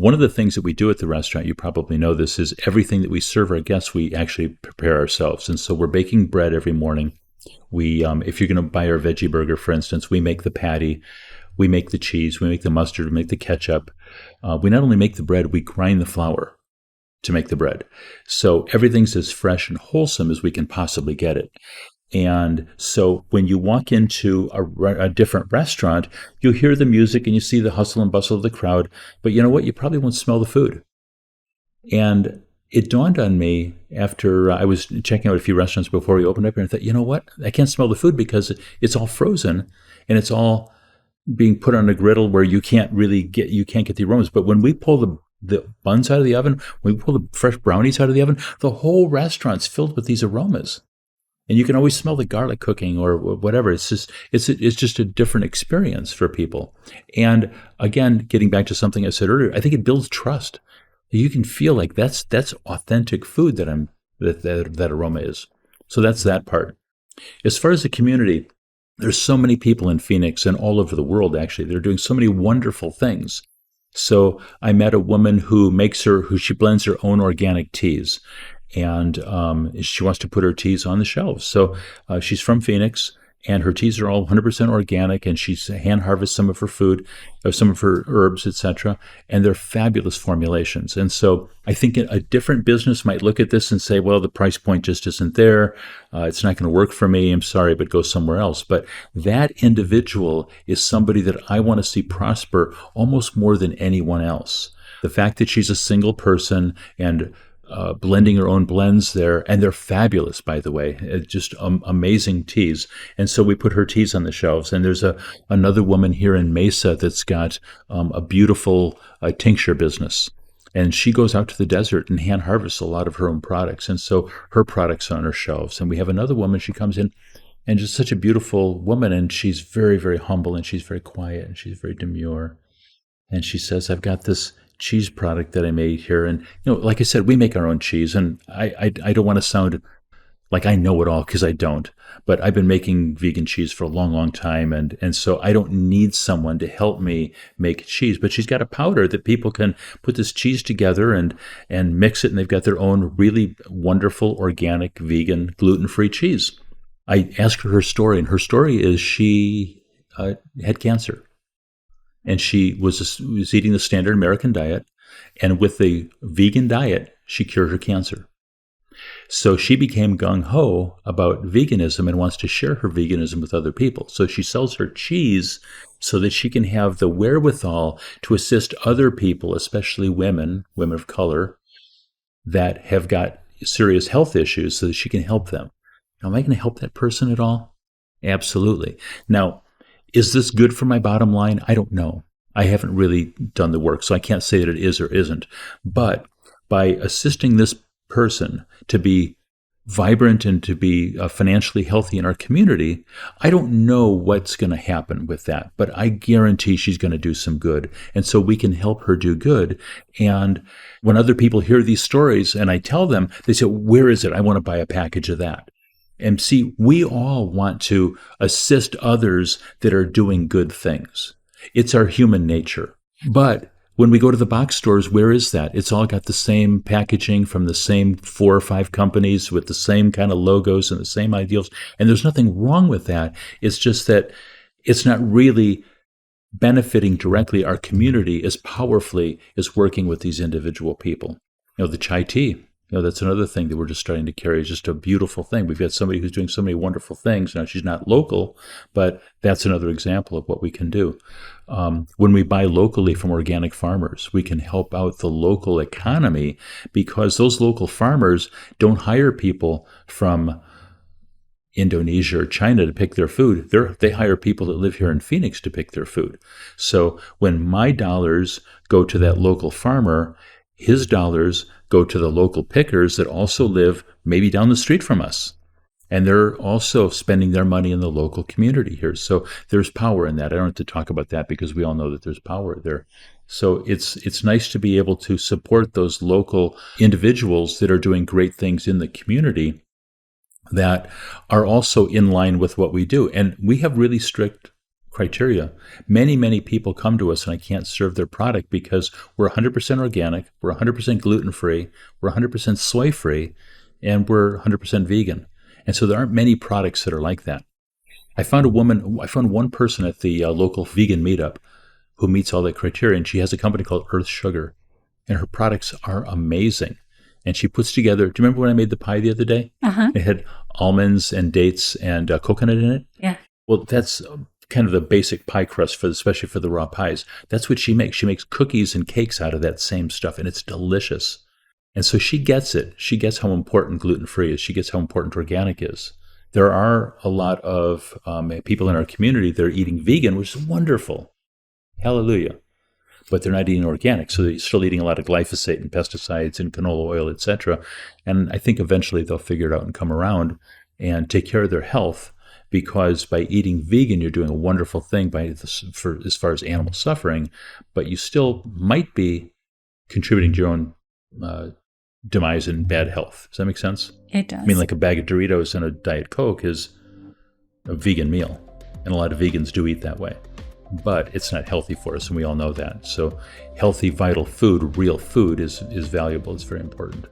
One of the things that we do at the restaurant, you probably know this, is everything that we serve our guests, we actually prepare ourselves. And so we're baking bread every morning. We, if you're going to buy our veggie burger, for instance, we make the patty, we make the cheese, we make the mustard, we make the ketchup. We not only make the bread, we grind the flour to make the bread. So everything's as fresh and wholesome as we can possibly get it. And so when you walk into a different restaurant, you'll hear the music and you see the hustle and bustle of the crowd. But you know what? You probably won't smell the food. And it dawned on me after I was checking out a few restaurants before we opened up here, and I thought, you know what? I can't smell the food because it's all frozen and it's all being put on a griddle where you can't get the aromas. But when we pull the buns out of the oven, when we pull the fresh brownies out of the oven, the whole restaurant's filled with these aromas. And you can always smell the garlic cooking or whatever. It's just a different experience for people. And again, getting back to something I said earlier, I think it builds trust. You can feel like that's authentic food that aroma is. So that's that part. As far as the community, there's so many people in Phoenix and all over the world, actually. They're doing so many wonderful things. So I met a woman who she blends her own organic teas. And she wants to put her teas on the shelves. So she's from Phoenix, and her teas are all 100% organic, and she hand harvests some of her food, some of her herbs, etc. And they're fabulous formulations. And so I think a different business might look at this and say, well, the price point just isn't there. It's not going to work for me. I'm sorry, but go somewhere else. But that individual is somebody that I want to see prosper almost more than anyone else. The fact that she's a single person and blending her own blends there, and they're fabulous, by the way, just amazing teas. And so we put her teas on the shelves. And there's another woman here in Mesa that's got a beautiful tincture business. And she goes out to the desert and hand harvests a lot of her own products. And so her products are on her shelves. And we have another woman, she comes in, and just such a beautiful woman, and she's very, very humble, and she's very quiet, and she's very demure. And she says, I've got this cheese product that I made here. And, like I said, we make our own cheese, and I don't want to sound like I know it all, because I don't, but I've been making vegan cheese for a long, long time. And so I don't need someone to help me make cheese, but she's got a powder that people can put this cheese together and mix it. And they've got their own really wonderful, organic, vegan, gluten-free cheese. I asked her story, and her story is she had cancer. And she was eating the standard American diet. And with the vegan diet, she cured her cancer. So she became gung-ho about veganism and wants to share her veganism with other people. So she sells her cheese so that she can have the wherewithal to assist other people, especially women of color, that have got serious health issues, so that she can help them. Now, am I going to help that person at all? Absolutely. Now, is this good for my bottom line? I don't know. I haven't really done the work, so I can't say that it is or isn't. But by assisting this person to be vibrant and to be financially healthy in our community, I don't know what's going to happen with that, but I guarantee she's going to do some good. And so we can help her do good. And when other people hear these stories and I tell them, they say, where is it? I want to buy a package of that. And see, we all want to assist others that are doing good things. It's our human nature. But when we go to the box stores, where is that? It's all got the same packaging from the same 4 or 5 companies with the same kind of logos and the same ideals. And there's nothing wrong with that. It's just that it's not really benefiting directly our community as powerfully as working with these individual people. The chai tea. That's another thing that we're just starting to carry. It's just a beautiful thing. We've got somebody who's doing so many wonderful things. Now, she's not local, but that's another example of what we can do. When we buy locally from organic farmers, we can help out the local economy, because those local farmers don't hire people from Indonesia or China to pick their food. They hire people that live here in Phoenix to pick their food. So when my dollars go to that local farmer, his dollars go to the local pickers that also live maybe down the street from us. And they're also spending their money in the local community here. So there's power in that. I don't have to talk about that because we all know that there's power there. So it's nice to be able to support those local individuals that are doing great things in the community that are also in line with what we do. And we have really strict criteria. Many people come to us and I can't serve their product because we're 100% organic, we're 100% gluten-free, we're 100% soy-free, and we're 100% vegan. And so there aren't many products that are like that. I found one person at the local vegan meetup who meets all that criteria, and she has a company called Earth Sugar, and her products are amazing. And she puts together, do you remember when I made the pie the other day? Uh-huh. It had almonds and dates and coconut in it. Yeah. Well, that's kind of the basic pie crust, especially for the raw pies. That's what she makes. She makes cookies and cakes out of that same stuff, and it's delicious. And so she gets it. She gets how important gluten-free is. She gets how important organic is. There are a lot of people in our community that are eating vegan, which is wonderful. Hallelujah. But they're not eating organic, so they're still eating a lot of glyphosate and pesticides and canola oil, etc. And I think eventually they'll figure it out and come around and take care of their health, because by eating vegan, you're doing a wonderful thing for as far as animal suffering, but you still might be contributing to your own demise and bad health. Does that make sense? It does. I mean, like a bag of Doritos and a Diet Coke is a vegan meal, and a lot of vegans do eat that way. But it's not healthy for us, and we all know that. So healthy, vital food, real food is valuable. It's very important.